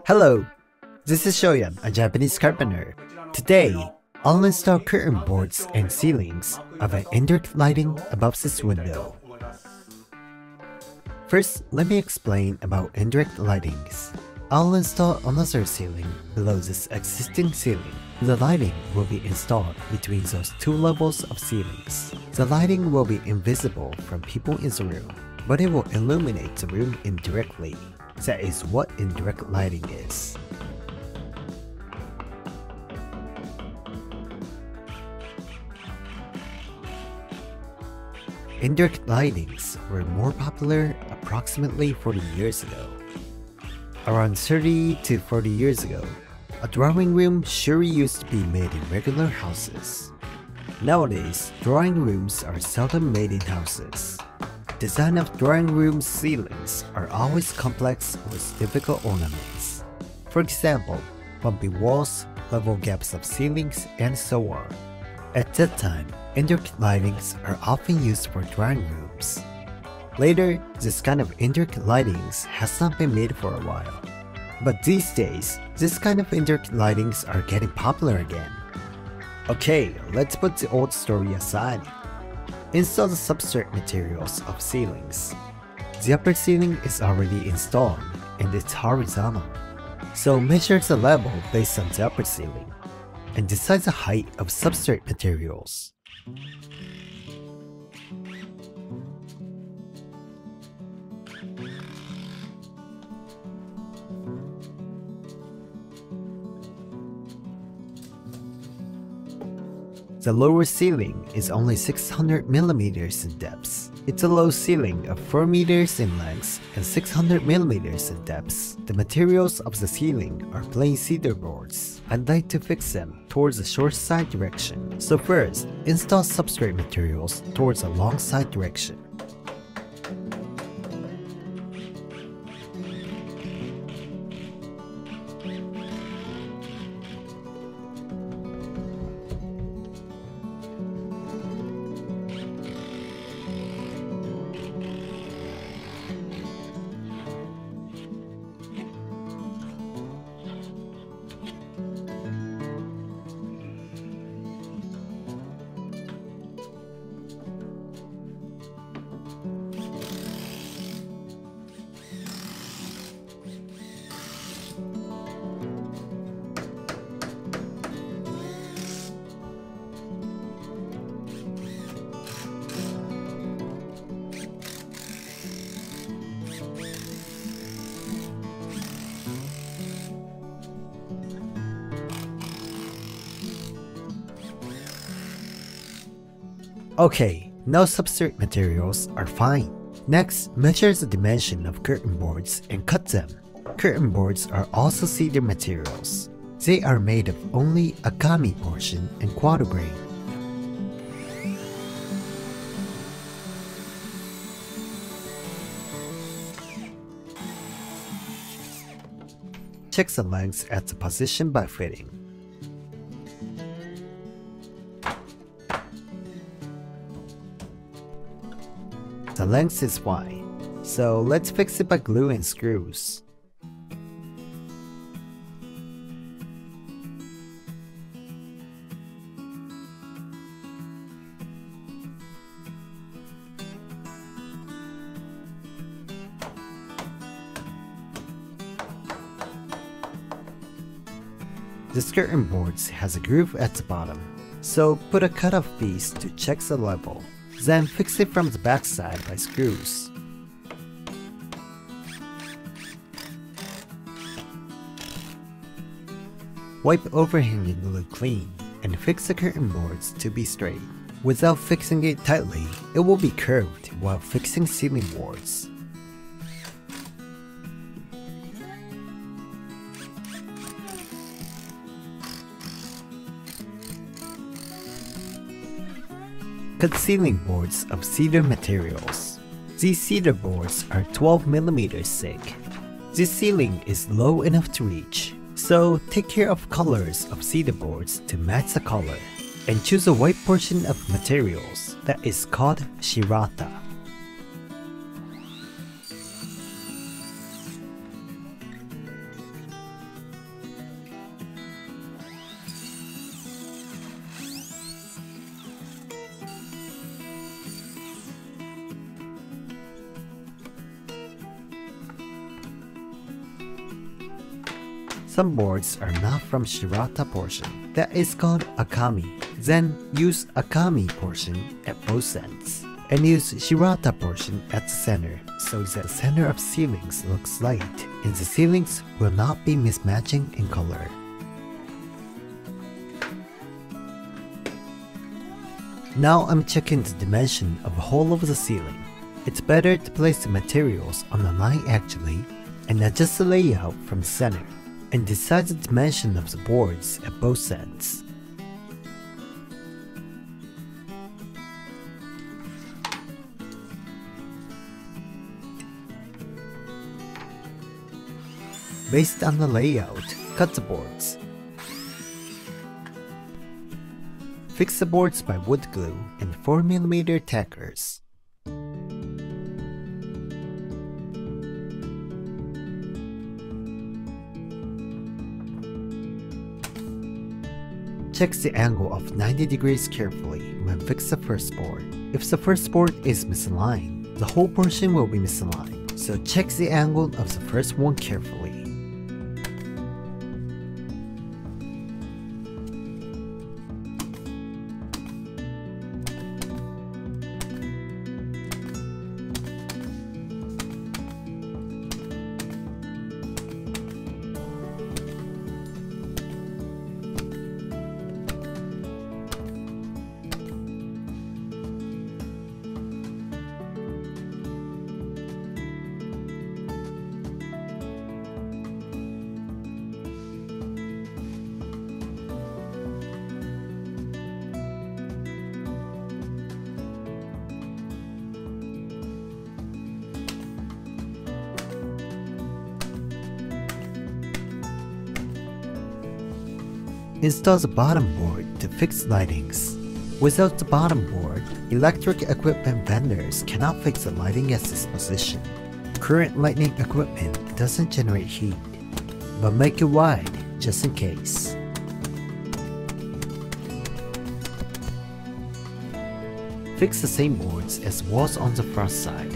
Hello, this is Shoyan, a Japanese carpenter. Today, I'll install curtain boards and ceilings of an indirect lighting above this window. First, let me explain about indirect lightings. I'll install another ceiling below this existing ceiling. The lighting will be installed between those two levels of ceilings. The lighting will be invisible from people in the room, but it will illuminate the room indirectly. That is what indirect lighting is. Indirect lightings were more popular approximately 40 years ago. Around 30 to 40 years ago, a drawing room sure used to be made in regular houses. Nowadays, drawing rooms are seldom made in houses. Design of drawing room ceilings are always complex with difficult ornaments. For example, bumpy walls, level gaps of ceilings, and so on. At that time, indirect lightings are often used for drawing rooms. Later, this kind of indirect lightings has not been made for a while. But these days, this kind of indirect lightings are getting popular again. Okay, let's put the old story aside. Install the substrate materials of ceilings. The upper ceiling is already installed and it's horizontal. So measure the level based on the upper ceiling and decide the height of substrate materials. The lower ceiling is only 600 millimeters in depth. It's a low ceiling of 4 meters in length and 600 millimeters in depth. The materials of the ceiling are plain cedar boards. I'd like to fix them towards the short side direction. So first, install substrate materials towards the long side direction. Okay, now substrate materials are fine. Next, measure the dimension of curtain boards and cut them. Curtain boards are also cedar materials. They are made of only a kami portion and quarter grain. Check the lengths at the position by fitting. The length is fine, so let's fix it by glue and screws. This curtain boards has a groove at the bottom, so put a cutoff piece to check the level. Then fix it from the backside by screws. Wipe overhanging glue clean and fix the curtain boards to be straight. Without fixing it tightly, it will be curved while fixing ceiling boards. Cut ceiling boards of cedar materials. These cedar boards are 12 millimeters thick. This ceiling is low enough to reach, so take care of colors of cedar boards to match the color, and choose a white portion of materials that is called shirata. Some boards are not from Shirata portion. That is called Akami. Then use Akami portion at both ends. And use Shirata portion at the center, so that the center of ceilings looks light, and the ceilings will not be mismatching in color. Now I'm checking the dimension of the whole of the ceiling. It's better to place the materials on the line actually, and adjust the layout from the center, and decide the dimension of the boards at both ends. Based on the layout, cut the boards. Fix the boards by wood glue and 4mm tackers. Check the angle of 90 degrees carefully when fix the first board. If the first board is misaligned, the whole portion will be misaligned, so check the angle of the first one carefully. Install the bottom board to fix lightings. Without the bottom board, electric equipment vendors cannot fix the lighting at this position. Current lighting equipment doesn't generate heat, but make it wide just in case. Fix the same boards as walls on the front side.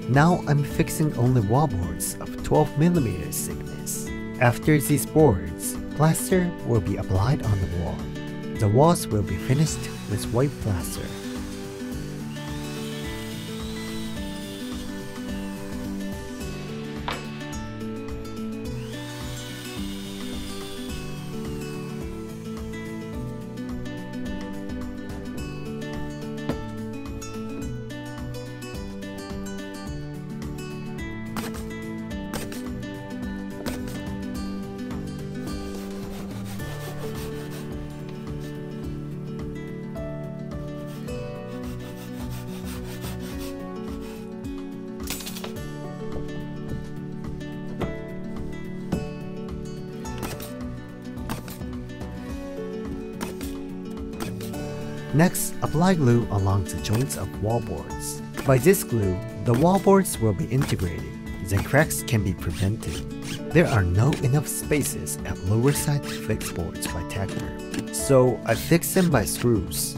Now I'm fixing only wall boards of 12mm thickness. After these boards, plaster will be applied on the wall. The walls will be finished with white plaster. Next, apply glue along the joints of wallboards. By this glue, the wallboards will be integrated, then cracks can be prevented. There are no enough spaces at lower side to fix boards by tacker, so I fix them by screws.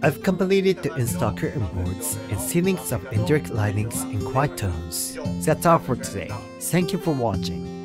I've completed to install curtain boards and ceilings of indirect lightings in quiet tones. That's all for today. Thank you for watching.